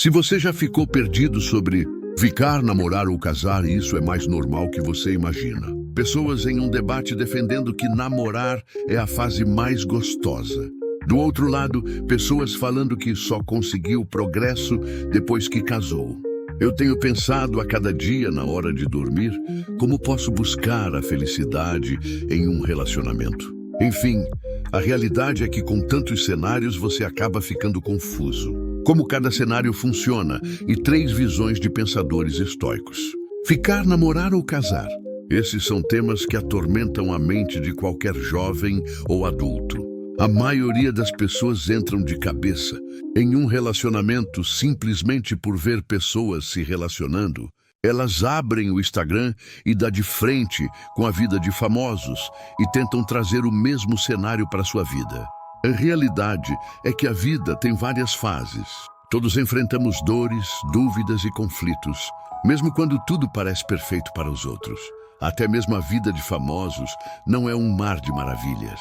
Se você já ficou perdido sobre ficar, namorar ou casar, isso é mais normal que você imagina. Pessoas em um debate defendendo que namorar é a fase mais gostosa. Do outro lado, pessoas falando que só conseguiu progresso depois que casou. Eu tenho pensado a cada dia na hora de dormir como posso buscar a felicidade em um relacionamento. Enfim, a realidade é que com tantos cenários você acaba ficando confuso. Como cada cenário funciona e 3 visões de pensadores estoicos. Ficar, namorar ou casar? Esses são temas que atormentam a mente de qualquer jovem ou adulto. A maioria das pessoas entram de cabeça em um relacionamento simplesmente por ver pessoas se relacionando. Elas abrem o Instagram e dão de frente com a vida de famosos e tentam trazer o mesmo cenário para sua vida. A realidade é que a vida tem várias fases. Todos enfrentamos dores, dúvidas e conflitos, mesmo quando tudo parece perfeito para os outros. Até mesmo a vida de famosos não é um mar de maravilhas.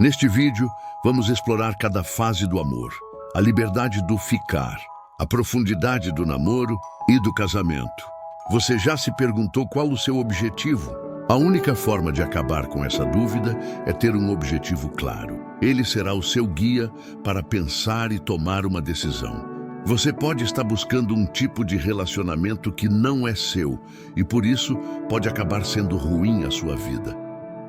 Neste vídeo, vamos explorar cada fase do amor, a liberdade do ficar, a profundidade do namoro e do casamento. Você já se perguntou qual o seu objetivo? A única forma de acabar com essa dúvida é ter um objetivo claro. Ele será o seu guia para pensar e tomar uma decisão. Você pode estar buscando um tipo de relacionamento que não é seu e por isso pode acabar sendo ruim a sua vida.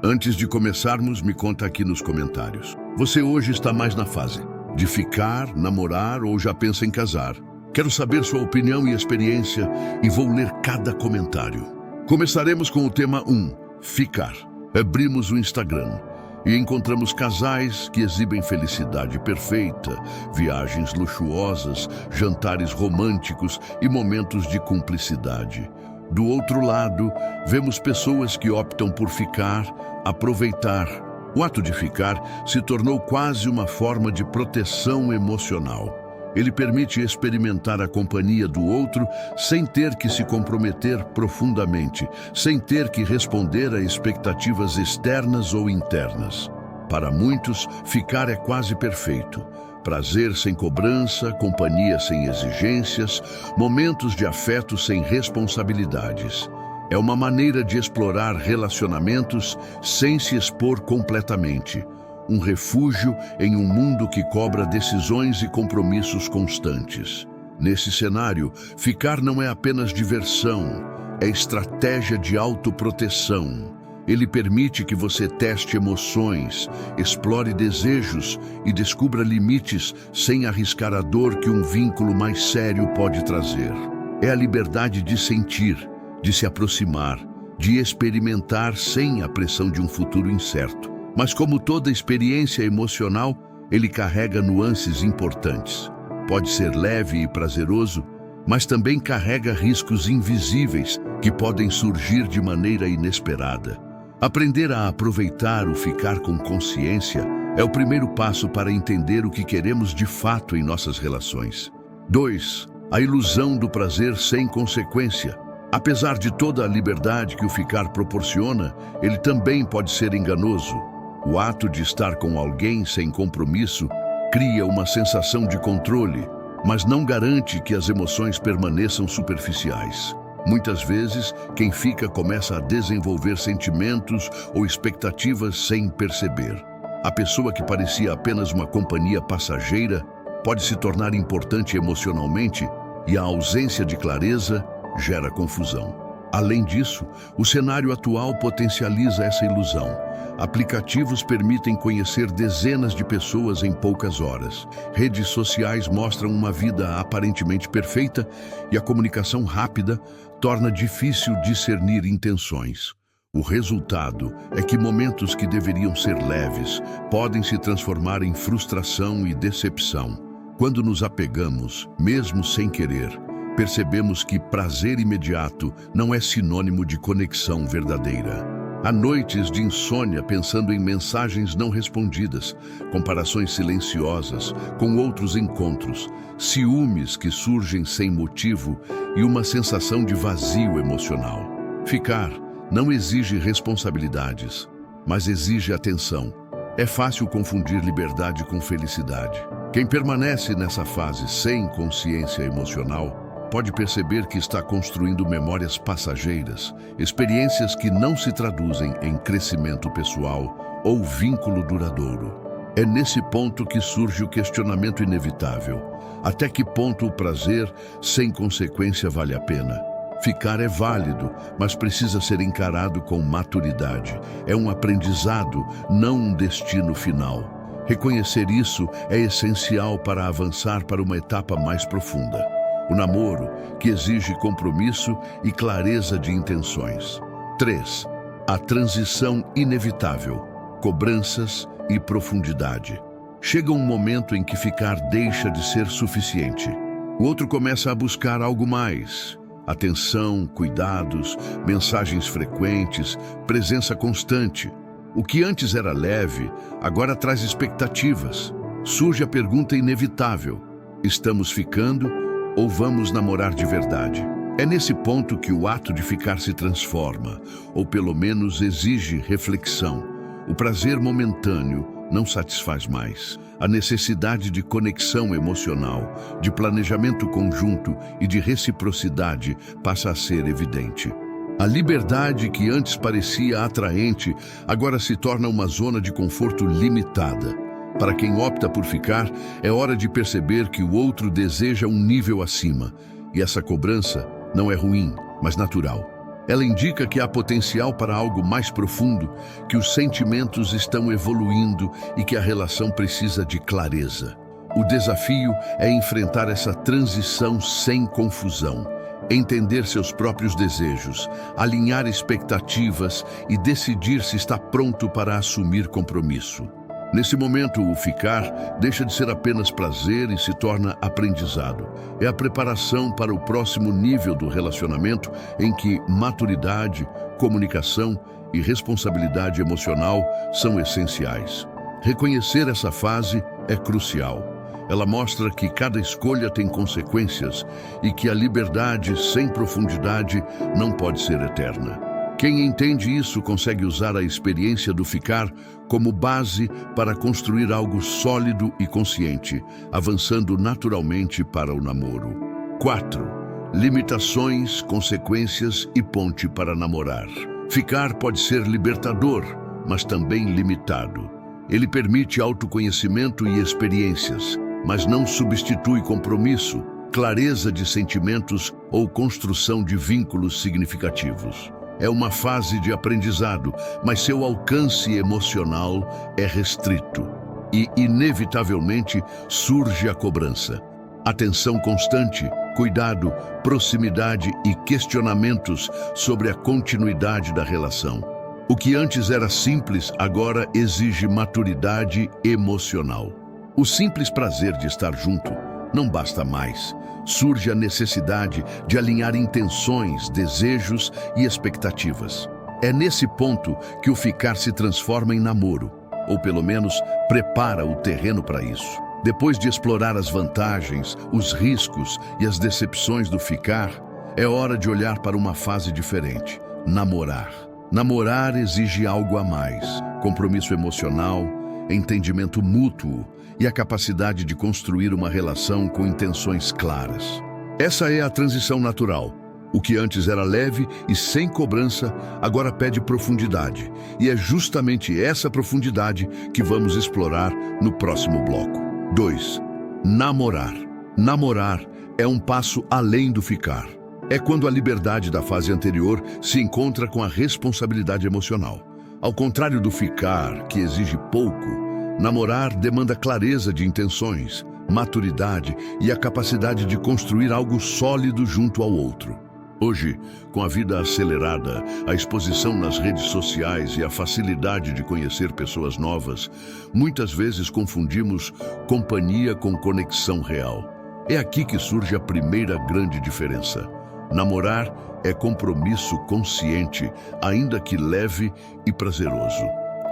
Antes de começarmos, me conta aqui nos comentários. Você hoje está mais na fase de ficar, namorar ou já pensa em casar? Quero saber sua opinião e experiência e vou ler cada comentário. Começaremos com o tema 1, ficar. Abrimos o Instagram e encontramos casais que exibem felicidade perfeita, viagens luxuosas, jantares românticos e momentos de cumplicidade. Do outro lado, vemos pessoas que optam por ficar, aproveitar. O ato de ficar se tornou quase uma forma de proteção emocional. Ele permite experimentar a companhia do outro sem ter que se comprometer profundamente, sem ter que responder a expectativas externas ou internas. Para muitos, ficar é quase perfeito. Prazer sem cobrança, companhia sem exigências, momentos de afeto sem responsabilidades. É uma maneira de explorar relacionamentos sem se expor completamente. Um refúgio em um mundo que cobra decisões e compromissos constantes. Nesse cenário, ficar não é apenas diversão, é estratégia de autoproteção. Ele permite que você teste emoções, explore desejos e descubra limites sem arriscar a dor que um vínculo mais sério pode trazer. É a liberdade de sentir, de se aproximar, de experimentar sem a pressão de um futuro incerto. Mas como toda experiência emocional, ele carrega nuances importantes. Pode ser leve e prazeroso, mas também carrega riscos invisíveis que podem surgir de maneira inesperada. Aprender a aproveitar o ficar com consciência é o primeiro passo para entender o que queremos de fato em nossas relações. 2. A ilusão do prazer sem consequência. Apesar de toda a liberdade que o ficar proporciona, ele também pode ser enganoso. O ato de estar com alguém sem compromisso cria uma sensação de controle, mas não garante que as emoções permaneçam superficiais. Muitas vezes, quem fica começa a desenvolver sentimentos ou expectativas sem perceber. A pessoa que parecia apenas uma companhia passageira pode se tornar importante emocionalmente e a ausência de clareza gera confusão. Além disso, o cenário atual potencializa essa ilusão. Aplicativos permitem conhecer dezenas de pessoas em poucas horas. Redes sociais mostram uma vida aparentemente perfeita e a comunicação rápida torna difícil discernir intenções. O resultado é que momentos que deveriam ser leves podem se transformar em frustração e decepção. Quando nos apegamos, mesmo sem querer, percebemos que prazer imediato não é sinônimo de conexão verdadeira. Há noites de insônia pensando em mensagens não respondidas, comparações silenciosas com outros encontros, ciúmes que surgem sem motivo e uma sensação de vazio emocional. Ficar não exige responsabilidades, mas exige atenção. É fácil confundir liberdade com felicidade. Quem permanece nessa fase sem consciência emocional pode perceber que está construindo memórias passageiras, experiências que não se traduzem em crescimento pessoal ou vínculo duradouro. É nesse ponto que surge o questionamento inevitável: até que ponto o prazer sem consequência vale a pena? Ficar é válido, mas precisa ser encarado com maturidade. É um aprendizado, não um destino final. Reconhecer isso é essencial para avançar para uma etapa mais profunda. O namoro, que exige compromisso e clareza de intenções. 3. A transição inevitável, cobranças e profundidade. Chega um momento em que ficar deixa de ser suficiente. O outro começa a buscar algo mais. Atenção, cuidados, mensagens frequentes, presença constante. O que antes era leve, agora traz expectativas. Surge a pergunta inevitável: estamos ficando ou vamos namorar de verdade? É nesse ponto que o ato de ficar se transforma, ou pelo menos exige reflexão. O prazer momentâneo não satisfaz mais. A necessidade de conexão emocional, de planejamento conjunto e de reciprocidade passa a ser evidente. A liberdade que antes parecia atraente, agora se torna uma zona de conforto limitada. Para quem opta por ficar, é hora de perceber que o outro deseja um nível acima. E essa cobrança não é ruim, mas natural. Ela indica que há potencial para algo mais profundo, que os sentimentos estão evoluindo e que a relação precisa de clareza. O desafio é enfrentar essa transição sem confusão, entender seus próprios desejos, alinhar expectativas e decidir se está pronto para assumir compromisso. Nesse momento, o ficar deixa de ser apenas prazer e se torna aprendizado. É a preparação para o próximo nível do relacionamento em que maturidade, comunicação e responsabilidade emocional são essenciais. Reconhecer essa fase é crucial. Ela mostra que cada escolha tem consequências e que a liberdade sem profundidade não pode ser eterna. Quem entende isso consegue usar a experiência do ficar como base para construir algo sólido e consciente, avançando naturalmente para o namoro. 4. Limitações, consequências e ponte para namorar. Ficar pode ser libertador, mas também limitado. Ele permite autoconhecimento e experiências, mas não substitui compromisso, clareza de sentimentos ou construção de vínculos significativos. É uma fase de aprendizado, mas seu alcance emocional é restrito. E, inevitavelmente, surge a cobrança. Atenção constante, cuidado, proximidade e questionamentos sobre a continuidade da relação. O que antes era simples, agora exige maturidade emocional. O simples prazer de estar junto não basta mais. Surge a necessidade de alinhar intenções, desejos e expectativas. É nesse ponto que o ficar se transforma em namoro, ou pelo menos prepara o terreno para isso. Depois de explorar as vantagens, os riscos e as decepções do ficar, é hora de olhar para uma fase diferente: namorar. Namorar exige algo a mais: compromisso emocional, entendimento mútuo e a capacidade de construir uma relação com intenções claras. Essa é a transição natural. O que antes era leve e sem cobrança, agora pede profundidade. E é justamente essa profundidade que vamos explorar no próximo bloco. 2. Namorar. Namorar é um passo além do ficar. É quando a liberdade da fase anterior se encontra com a responsabilidade emocional. Ao contrário do ficar, que exige pouco, namorar demanda clareza de intenções, maturidade e a capacidade de construir algo sólido junto ao outro. Hoje, com a vida acelerada, a exposição nas redes sociais e a facilidade de conhecer pessoas novas, muitas vezes confundimos companhia com conexão real. É aqui que surge a primeira grande diferença. Namorar é compromisso consciente, ainda que leve e prazeroso.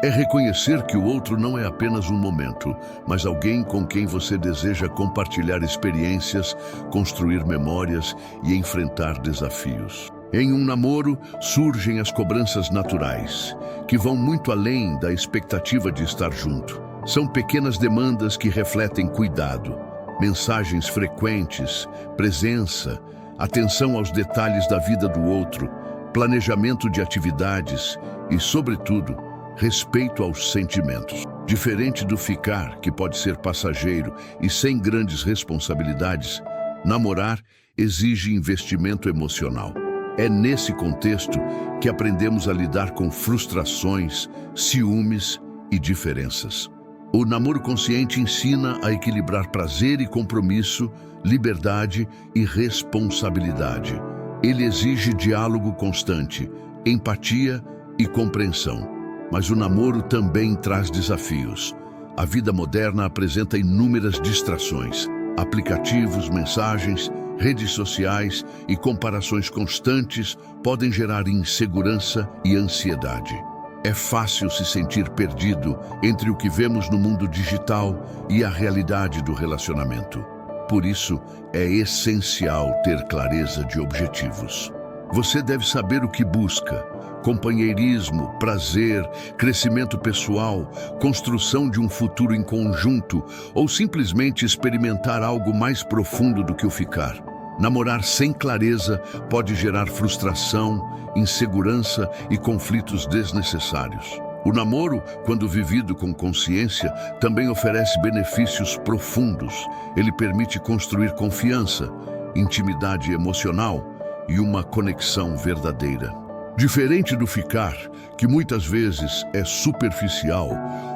É reconhecer que o outro não é apenas um momento, mas alguém com quem você deseja compartilhar experiências, construir memórias e enfrentar desafios. Em um namoro, surgem as cobranças naturais, que vão muito além da expectativa de estar junto. São pequenas demandas que refletem cuidado, mensagens frequentes, presença, atenção aos detalhes da vida do outro, planejamento de atividades e, sobretudo, respeito aos sentimentos. Diferente do ficar, que pode ser passageiro e sem grandes responsabilidades, namorar exige investimento emocional. É nesse contexto que aprendemos a lidar com frustrações, ciúmes e diferenças. O namoro consciente ensina a equilibrar prazer e compromisso, liberdade e responsabilidade. Ele exige diálogo constante, empatia e compreensão. Mas o namoro também traz desafios. A vida moderna apresenta inúmeras distrações. Aplicativos, mensagens, redes sociais e comparações constantes podem gerar insegurança e ansiedade. É fácil se sentir perdido entre o que vemos no mundo digital e a realidade do relacionamento. Por isso, é essencial ter clareza de objetivos. Você deve saber o que busca: companheirismo, prazer, crescimento pessoal, construção de um futuro em conjunto ou simplesmente experimentar algo mais profundo do que o ficar. Namorar sem clareza pode gerar frustração, insegurança e conflitos desnecessários. O namoro, quando vivido com consciência, também oferece benefícios profundos. Ele permite construir confiança, intimidade emocional e uma conexão verdadeira. Diferente do ficar, que muitas vezes é superficial,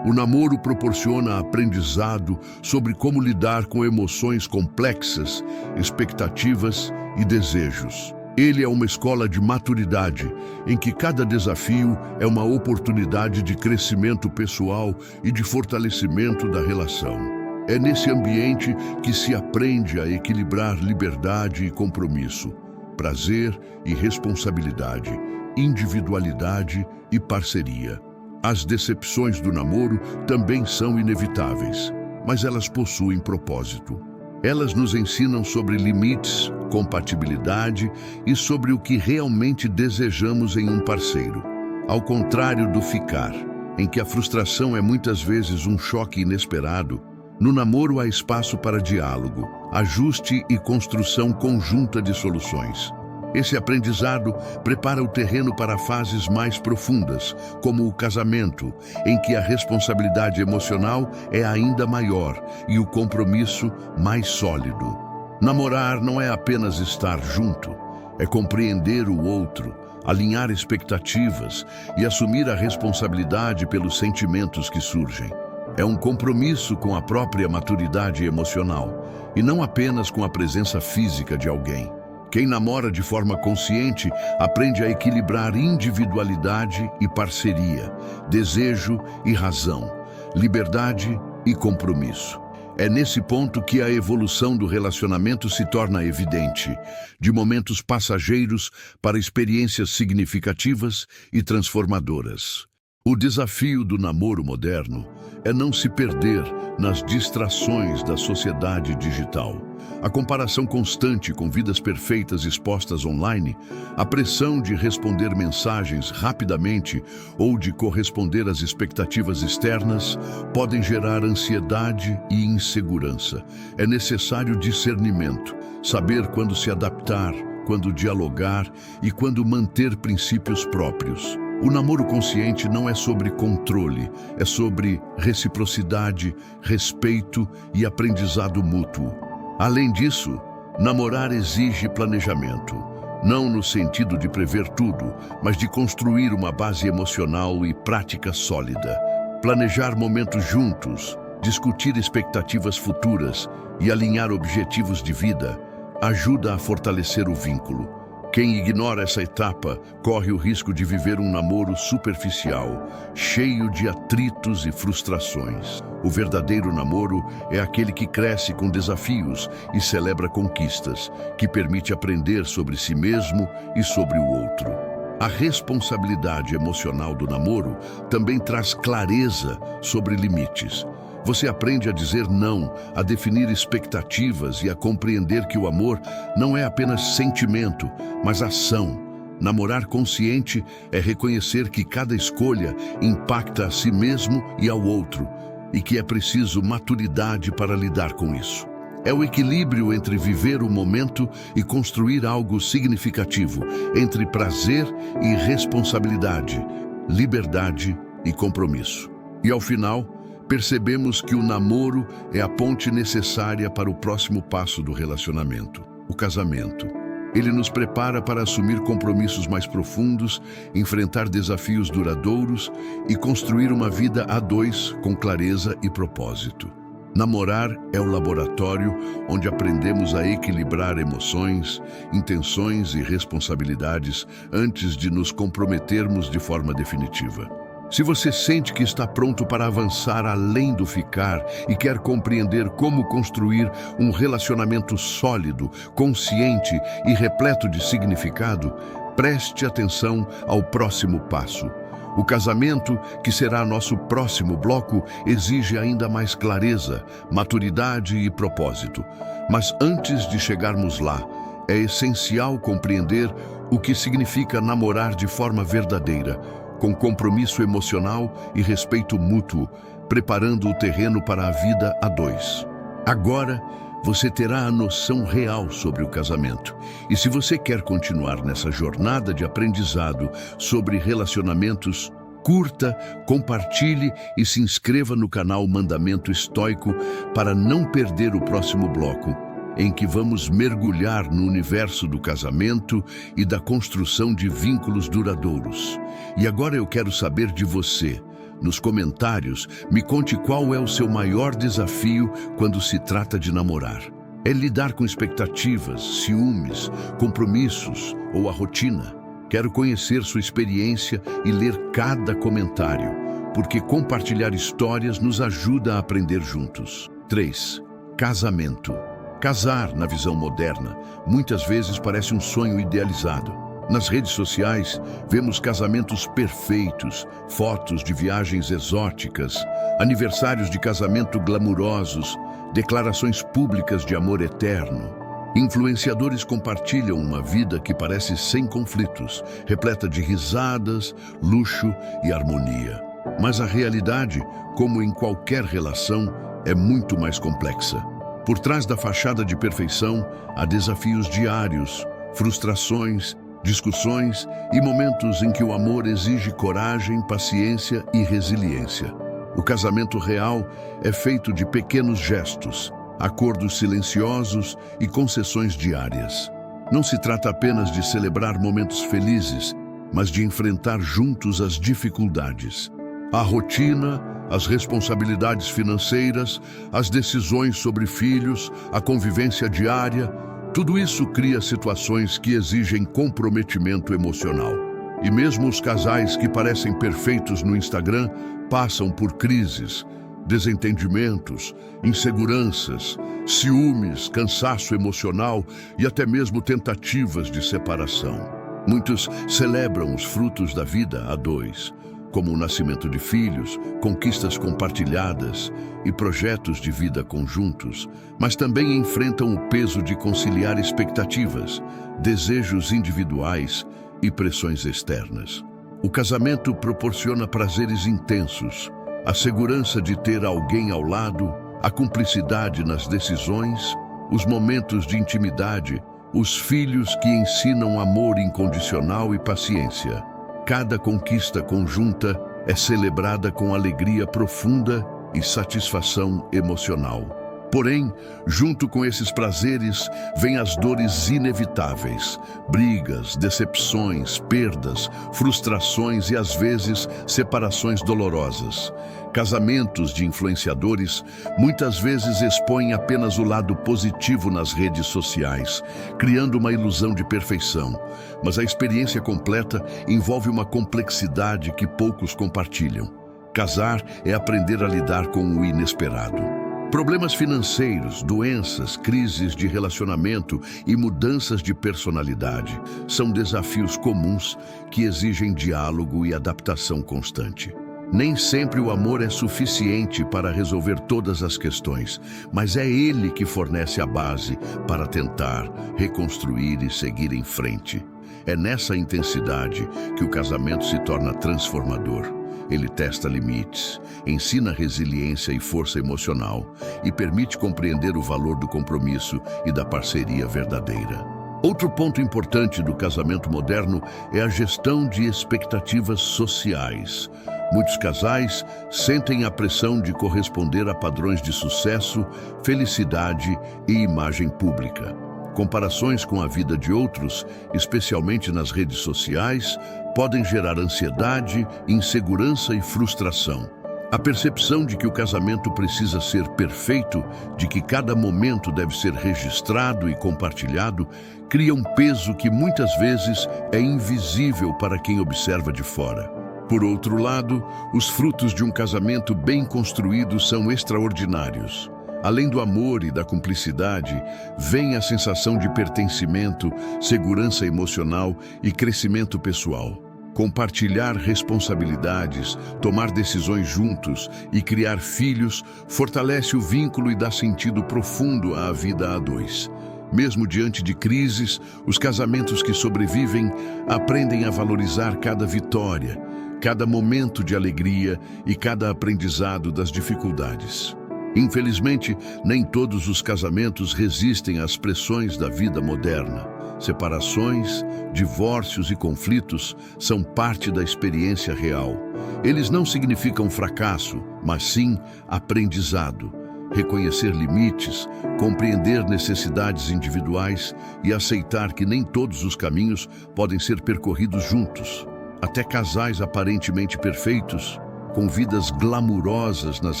o namoro proporciona aprendizado sobre como lidar com emoções complexas, expectativas e desejos. Ele é uma escola de maturidade, em que cada desafio é uma oportunidade de crescimento pessoal e de fortalecimento da relação. É nesse ambiente que se aprende a equilibrar liberdade e compromisso, prazer e responsabilidade, individualidade e parceria. As decepções do namoro também são inevitáveis, mas elas possuem propósito. Elas nos ensinam sobre limites, compatibilidade e sobre o que realmente desejamos em um parceiro. Ao contrário do ficar, em que a frustração é muitas vezes um choque inesperado, no namoro há espaço para diálogo, ajuste e construção conjunta de soluções. Esse aprendizado prepara o terreno para fases mais profundas, como o casamento, em que a responsabilidade emocional é ainda maior e o compromisso mais sólido. Namorar não é apenas estar junto, é compreender o outro, alinhar expectativas e assumir a responsabilidade pelos sentimentos que surgem. É um compromisso com a própria maturidade emocional e não apenas com a presença física de alguém. Quem namora de forma consciente aprende a equilibrar individualidade e parceria, desejo e razão, liberdade e compromisso. É nesse ponto que a evolução do relacionamento se torna evidente, de momentos passageiros para experiências significativas e transformadoras. O desafio do namoro moderno é não se perder nas distrações da sociedade digital. A comparação constante com vidas perfeitas expostas online, a pressão de responder mensagens rapidamente ou de corresponder às expectativas externas podem gerar ansiedade e insegurança. É necessário discernimento, saber quando se adaptar, quando dialogar e quando manter princípios próprios. O namoro consciente não é sobre controle, é sobre reciprocidade, respeito e aprendizado mútuo. Além disso, namorar exige planejamento, não no sentido de prever tudo, mas de construir uma base emocional e prática sólida. Planejar momentos juntos, discutir expectativas futuras e alinhar objetivos de vida ajuda a fortalecer o vínculo. Quem ignora essa etapa corre o risco de viver um namoro superficial, cheio de atritos e frustrações. O verdadeiro namoro é aquele que cresce com desafios e celebra conquistas, que permite aprender sobre si mesmo e sobre o outro. A responsabilidade emocional do namoro também traz clareza sobre limites. Você aprende a dizer não, a definir expectativas e a compreender que o amor não é apenas sentimento, mas ação. Namorar consciente é reconhecer que cada escolha impacta a si mesmo e ao outro, e que é preciso maturidade para lidar com isso. É o equilíbrio entre viver o momento e construir algo significativo, entre prazer e responsabilidade, liberdade e compromisso. E ao final, percebemos que o namoro é a ponte necessária para o próximo passo do relacionamento, o casamento. Ele nos prepara para assumir compromissos mais profundos, enfrentar desafios duradouros e construir uma vida a dois com clareza e propósito. Namorar é o laboratório onde aprendemos a equilibrar emoções, intenções e responsabilidades antes de nos comprometermos de forma definitiva. Se você sente que está pronto para avançar além do ficar e quer compreender como construir um relacionamento sólido, consciente e repleto de significado, preste atenção ao próximo passo. O casamento, que será nosso próximo bloco, exige ainda mais clareza, maturidade e propósito. Mas antes de chegarmos lá, é essencial compreender o que significa namorar de forma verdadeira, com compromisso emocional e respeito mútuo, preparando o terreno para a vida a dois. Agora, você terá a noção real sobre o casamento. E se você quer continuar nessa jornada de aprendizado sobre relacionamentos, curta, compartilhe e se inscreva no canal Mandamento Estoico para não perder o próximo bloco, em que vamos mergulhar no universo do casamento e da construção de vínculos duradouros. E agora eu quero saber de você. Nos comentários, me conte qual é o seu maior desafio quando se trata de namorar. É lidar com expectativas, ciúmes, compromissos ou a rotina? Quero conhecer sua experiência e ler cada comentário, porque compartilhar histórias nos ajuda a aprender juntos. 3. Casamento. Casar, na visão moderna, muitas vezes parece um sonho idealizado. Nas redes sociais, vemos casamentos perfeitos, fotos de viagens exóticas, aniversários de casamento glamurosos, declarações públicas de amor eterno. Influenciadores compartilham uma vida que parece sem conflitos, repleta de risadas, luxo e harmonia. Mas a realidade, como em qualquer relação, é muito mais complexa. Por trás da fachada de perfeição, há desafios diários, frustrações, discussões e momentos em que o amor exige coragem, paciência e resiliência. O casamento real é feito de pequenos gestos, acordos silenciosos e concessões diárias. Não se trata apenas de celebrar momentos felizes, mas de enfrentar juntos as dificuldades. A rotina, as responsabilidades financeiras, as decisões sobre filhos, a convivência diária, tudo isso cria situações que exigem comprometimento emocional. E mesmo os casais que parecem perfeitos no Instagram passam por crises, desentendimentos, inseguranças, ciúmes, cansaço emocional e até mesmo tentativas de separação. Muitos celebram os frutos da vida a dois, como o nascimento de filhos, conquistas compartilhadas e projetos de vida conjuntos, mas também enfrentam o peso de conciliar expectativas, desejos individuais e pressões externas. O casamento proporciona prazeres intensos, a segurança de ter alguém ao lado, a cumplicidade nas decisões, os momentos de intimidade, os filhos que ensinam amor incondicional e paciência. Cada conquista conjunta é celebrada com alegria profunda e satisfação emocional. Porém, junto com esses prazeres, vêm as dores inevitáveis, brigas, decepções, perdas, frustrações e, às vezes, separações dolorosas. Casamentos de influenciadores muitas vezes expõem apenas o lado positivo nas redes sociais, criando uma ilusão de perfeição. Mas a experiência completa envolve uma complexidade que poucos compartilham. Casar é aprender a lidar com o inesperado. Problemas financeiros, doenças, crises de relacionamento e mudanças de personalidade são desafios comuns que exigem diálogo e adaptação constante. Nem sempre o amor é suficiente para resolver todas as questões, mas é ele que fornece a base para tentar reconstruir e seguir em frente. É nessa intensidade que o casamento se torna transformador. Ele testa limites, ensina resiliência e força emocional e permite compreender o valor do compromisso e da parceria verdadeira. Outro ponto importante do casamento moderno é a gestão de expectativas sociais. Muitos casais sentem a pressão de corresponder a padrões de sucesso, felicidade e imagem pública. Comparações com a vida de outros, especialmente nas redes sociais, podem gerar ansiedade, insegurança e frustração. A percepção de que o casamento precisa ser perfeito, de que cada momento deve ser registrado e compartilhado, cria um peso que muitas vezes é invisível para quem observa de fora. Por outro lado, os frutos de um casamento bem construído são extraordinários. Além do amor e da cumplicidade, vem a sensação de pertencimento, segurança emocional e crescimento pessoal. Compartilhar responsabilidades, tomar decisões juntos e criar filhos fortalece o vínculo e dá sentido profundo à vida a dois. Mesmo diante de crises, os casamentos que sobrevivem aprendem a valorizar cada vitória, cada momento de alegria e cada aprendizado das dificuldades. Infelizmente, nem todos os casamentos resistem às pressões da vida moderna. Separações, divórcios e conflitos são parte da experiência real. Eles não significam fracasso, mas sim aprendizado. Reconhecer limites, compreender necessidades individuais e aceitar que nem todos os caminhos podem ser percorridos juntos. Até casais aparentemente perfeitos, com vidas glamurosas nas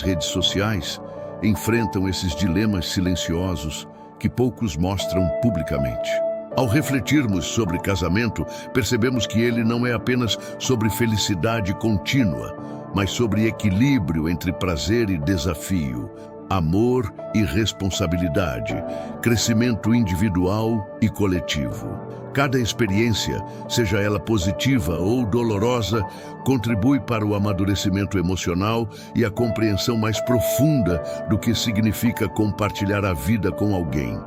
redes sociais, enfrentam esses dilemas silenciosos que poucos mostram publicamente. Ao refletirmos sobre casamento, percebemos que ele não é apenas sobre felicidade contínua, mas sobre equilíbrio entre prazer e desafio, amor e responsabilidade, crescimento individual e coletivo. Cada experiência, seja ela positiva ou dolorosa, contribui para o amadurecimento emocional e a compreensão mais profunda do que significa compartilhar a vida com alguém.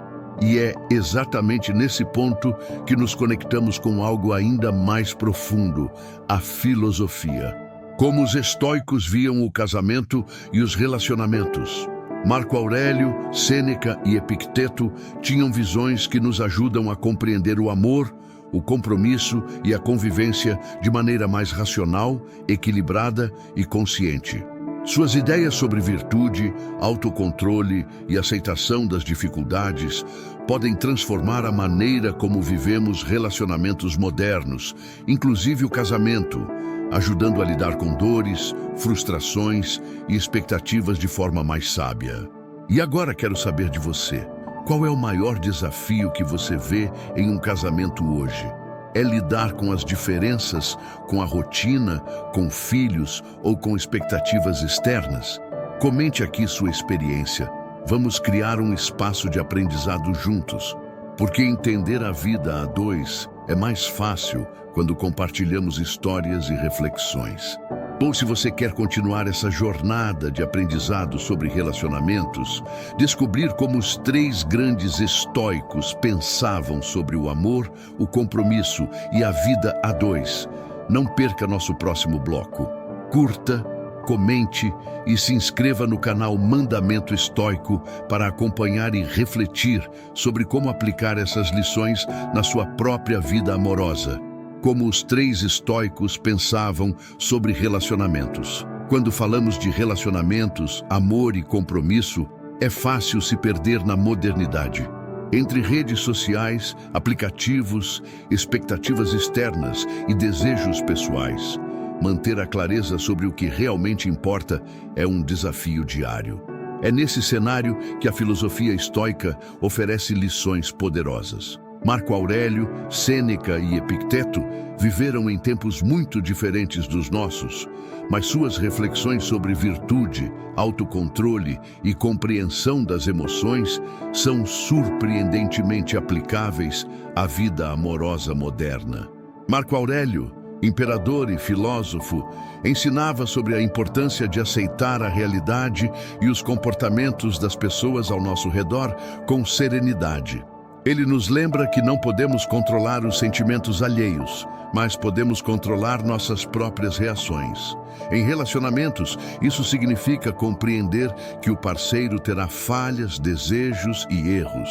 E é exatamente nesse ponto que nos conectamos com algo ainda mais profundo, a filosofia. Como os estoicos viam o casamento e os relacionamentos. Marco Aurélio, Sêneca e Epicteto tinham visões que nos ajudam a compreender o amor, o compromisso e a convivência de maneira mais racional, equilibrada e consciente. Suas ideias sobre virtude, autocontrole e aceitação das dificuldades podem transformar a maneira como vivemos relacionamentos modernos, inclusive o casamento, ajudando a lidar com dores, frustrações e expectativas de forma mais sábia. E agora quero saber de você. Qual é o maior desafio que você vê em um casamento hoje? É lidar com as diferenças, com a rotina, com filhos ou com expectativas externas? Comente aqui sua experiência. Vamos criar um espaço de aprendizado juntos, porque entender a vida a dois é mais fácil quando compartilhamos histórias e reflexões. Ou se você quer continuar essa jornada de aprendizado sobre relacionamentos, descobrir como os três grandes estoicos pensavam sobre o amor, o compromisso e a vida a dois, não perca nosso próximo bloco. Curta, comente e se inscreva no canal Mandamento Estoico para acompanhar e refletir sobre como aplicar essas lições na sua própria vida amorosa. Como os três estoicos pensavam sobre relacionamentos. Quando falamos de relacionamentos, amor e compromisso, é fácil se perder na modernidade. Entre redes sociais, aplicativos, expectativas externas e desejos pessoais, manter a clareza sobre o que realmente importa é um desafio diário. É nesse cenário que a filosofia estoica oferece lições poderosas. Marco Aurélio, Sêneca e Epicteto viveram em tempos muito diferentes dos nossos, mas suas reflexões sobre virtude, autocontrole e compreensão das emoções são surpreendentemente aplicáveis à vida amorosa moderna. Marco Aurélio, imperador e filósofo, ensinava sobre a importância de aceitar a realidade e os comportamentos das pessoas ao nosso redor com serenidade. Ele nos lembra que não podemos controlar os sentimentos alheios, mas podemos controlar nossas próprias reações. Em relacionamentos, isso significa compreender que o parceiro terá falhas, desejos e erros,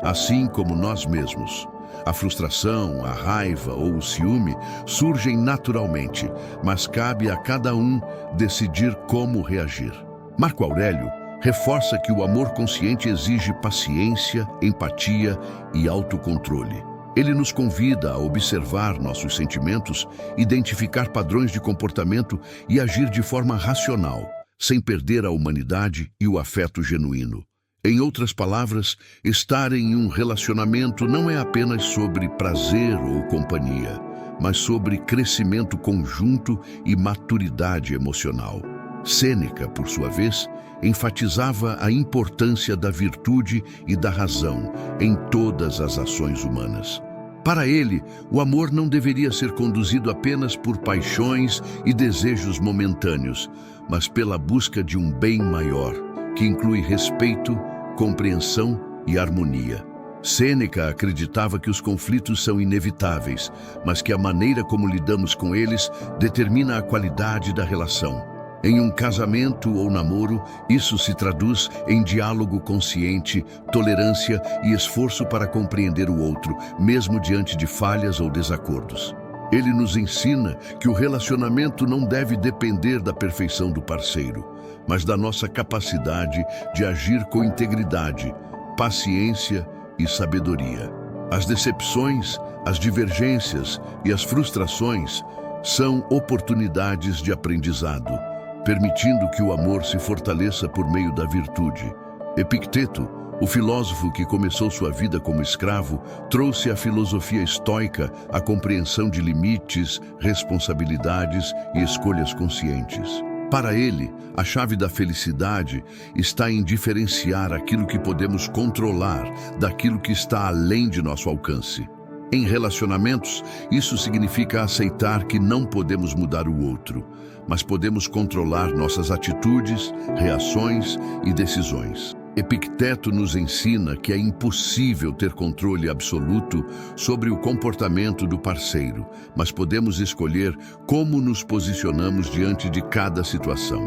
assim como nós mesmos. A frustração, a raiva ou o ciúme surgem naturalmente, mas cabe a cada um decidir como reagir. Marco Aurélio reforça que o amor consciente exige paciência, empatia e autocontrole. Ele nos convida a observar nossos sentimentos, identificar padrões de comportamento e agir de forma racional, sem perder a humanidade e o afeto genuíno. Em outras palavras, estar em um relacionamento não é apenas sobre prazer ou companhia, mas sobre crescimento conjunto e maturidade emocional. Sêneca, por sua vez, enfatizava a importância da virtude e da razão em todas as ações humanas. Para ele, o amor não deveria ser conduzido apenas por paixões e desejos momentâneos, mas pela busca de um bem maior, que inclui respeito, compreensão e harmonia. Sêneca acreditava que os conflitos são inevitáveis, mas que a maneira como lidamos com eles determina a qualidade da relação. Em um casamento ou namoro, isso se traduz em diálogo consciente, tolerância e esforço para compreender o outro, mesmo diante de falhas ou desacordos. Ele nos ensina que o relacionamento não deve depender da perfeição do parceiro, mas da nossa capacidade de agir com integridade, paciência e sabedoria. As decepções, as divergências e as frustrações são oportunidades de aprendizado, permitindo que o amor se fortaleça por meio da virtude. Epicteto, o filósofo que começou sua vida como escravo, trouxe à filosofia estoica a compreensão de limites, responsabilidades e escolhas conscientes. Para ele, a chave da felicidade está em diferenciar aquilo que podemos controlar daquilo que está além de nosso alcance. Em relacionamentos, isso significa aceitar que não podemos mudar o outro, mas podemos controlar nossas atitudes, reações e decisões. Epicteto nos ensina que é impossível ter controle absoluto sobre o comportamento do parceiro, mas podemos escolher como nos posicionamos diante de cada situação.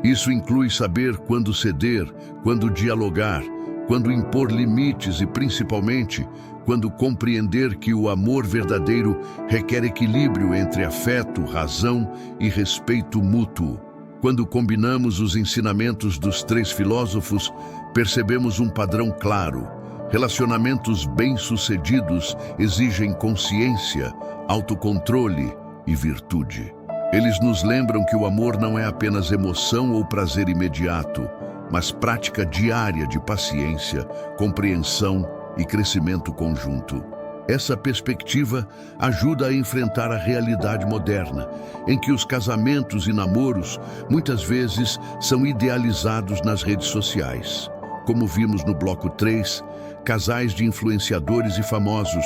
Isso inclui saber quando ceder, quando dialogar, quando impor limites e, principalmente, quando compreender que o amor verdadeiro requer equilíbrio entre afeto, razão e respeito mútuo. Quando combinamos os ensinamentos dos três filósofos, percebemos um padrão claro. Relacionamentos bem-sucedidos exigem consciência, autocontrole e virtude. Eles nos lembram que o amor não é apenas emoção ou prazer imediato, mas prática diária de paciência, compreensão e crescimento conjunto. Essa perspectiva ajuda a enfrentar a realidade moderna, em que os casamentos e namoros muitas vezes são idealizados nas redes sociais. Como vimos no bloco 3, casais de influenciadores e famosos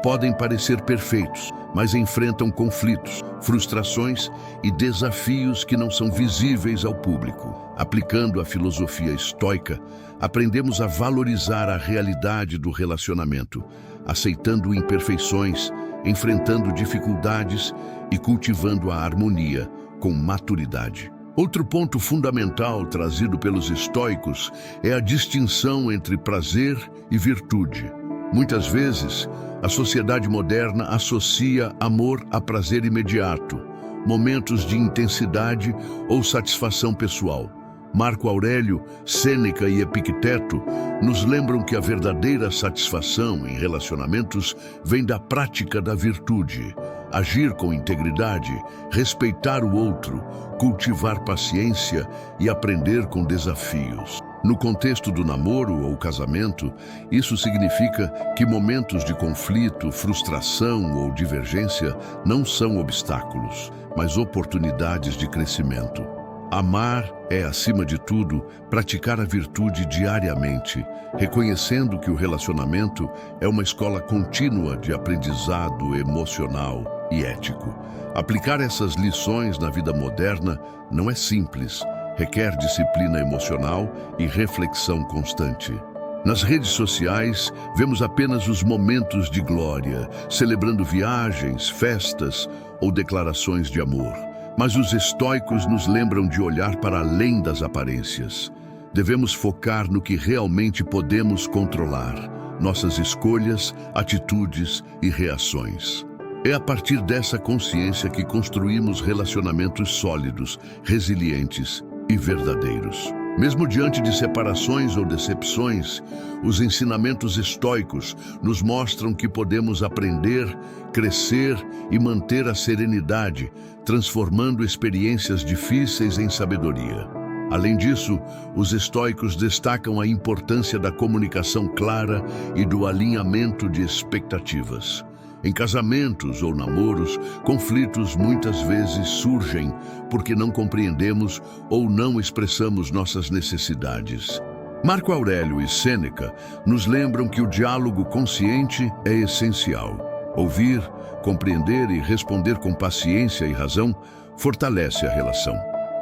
podem parecer perfeitos, mas enfrentam conflitos, frustrações e desafios que não são visíveis ao público. Aplicando a filosofia estoica, aprendemos a valorizar a realidade do relacionamento, aceitando imperfeições, enfrentando dificuldades e cultivando a harmonia com maturidade. Outro ponto fundamental trazido pelos estoicos é a distinção entre prazer e virtude. Muitas vezes, a sociedade moderna associa amor a prazer imediato, momentos de intensidade ou satisfação pessoal. Marco Aurélio, Sêneca e Epicteto nos lembram que a verdadeira satisfação em relacionamentos vem da prática da virtude, agir com integridade, respeitar o outro, cultivar paciência e aprender com desafios. No contexto do namoro ou casamento, isso significa que momentos de conflito, frustração ou divergência não são obstáculos, mas oportunidades de crescimento. Amar é, acima de tudo, praticar a virtude diariamente, reconhecendo que o relacionamento é uma escola contínua de aprendizado emocional e ético. Aplicar essas lições na vida moderna não é simples, requer disciplina emocional e reflexão constante. Nas redes sociais, vemos apenas os momentos de glória, celebrando viagens, festas ou declarações de amor. Mas os estoicos nos lembram de olhar para além das aparências. Devemos focar no que realmente podemos controlar, nossas escolhas, atitudes e reações. É a partir dessa consciência que construímos relacionamentos sólidos, resilientes e verdadeiros. Mesmo diante de separações ou decepções, os ensinamentos estoicos nos mostram que podemos aprender, crescer e manter a serenidade, transformando experiências difíceis em sabedoria. Além disso, os estoicos destacam a importância da comunicação clara e do alinhamento de expectativas. Em casamentos ou namoros, conflitos muitas vezes surgem porque não compreendemos ou não expressamos nossas necessidades. Marco Aurélio e Sêneca nos lembram que o diálogo consciente é essencial. Ouvir, compreender e responder com paciência e razão fortalece a relação.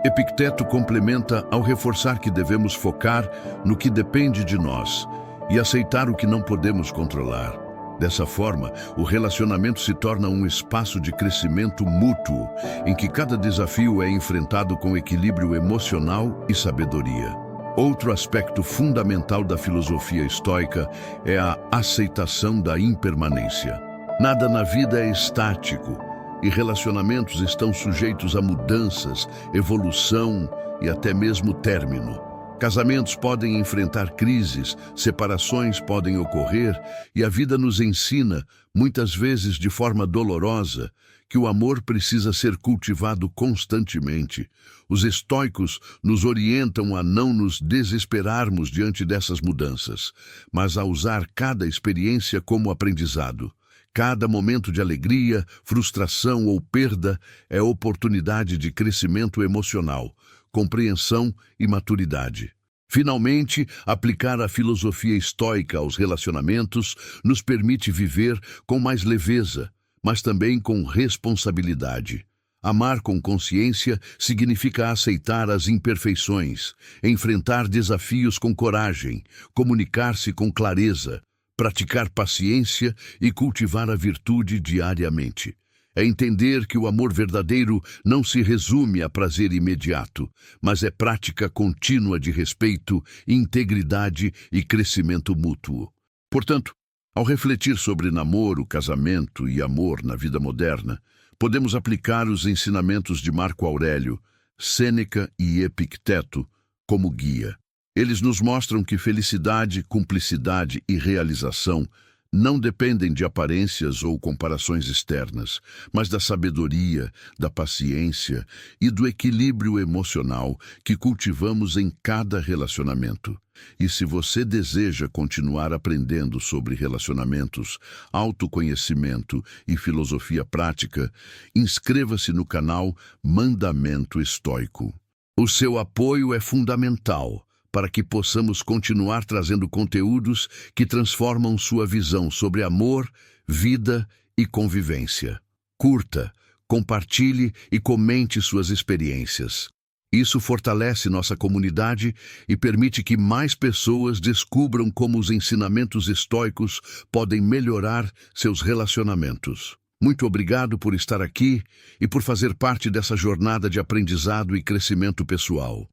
Epicteto complementa ao reforçar que devemos focar no que depende de nós e aceitar o que não podemos controlar. Dessa forma, o relacionamento se torna um espaço de crescimento mútuo, em que cada desafio é enfrentado com equilíbrio emocional e sabedoria. Outro aspecto fundamental da filosofia estoica é a aceitação da impermanência. Nada na vida é estático, e relacionamentos estão sujeitos a mudanças, evolução e até mesmo término. Casamentos podem enfrentar crises, separações podem ocorrer e a vida nos ensina, muitas vezes de forma dolorosa, que o amor precisa ser cultivado constantemente. Os estoicos nos orientam a não nos desesperarmos diante dessas mudanças, mas a usar cada experiência como aprendizado. Cada momento de alegria, frustração ou perda é oportunidade de crescimento emocional, compreensão e maturidade. Finalmente, aplicar a filosofia estoica aos relacionamentos nos permite viver com mais leveza, mas também com responsabilidade. Amar com consciência significa aceitar as imperfeições, enfrentar desafios com coragem, comunicar-se com clareza, praticar paciência e cultivar a virtude diariamente. É entender que o amor verdadeiro não se resume a prazer imediato, mas é prática contínua de respeito, integridade e crescimento mútuo. Portanto, ao refletir sobre namoro, casamento e amor na vida moderna, podemos aplicar os ensinamentos de Marco Aurélio, Sêneca e Epicteto como guia. Eles nos mostram que felicidade, cumplicidade e realização não dependem de aparências ou comparações externas, mas da sabedoria, da paciência e do equilíbrio emocional que cultivamos em cada relacionamento. E se você deseja continuar aprendendo sobre relacionamentos, autoconhecimento e filosofia prática, inscreva-se no canal Mandamento Estoico. O seu apoio é fundamental para que possamos continuar trazendo conteúdos que transformam sua visão sobre amor, vida e convivência. Curta, compartilhe e comente suas experiências. Isso fortalece nossa comunidade e permite que mais pessoas descubram como os ensinamentos estoicos podem melhorar seus relacionamentos. Muito obrigado por estar aqui e por fazer parte dessa jornada de aprendizado e crescimento pessoal.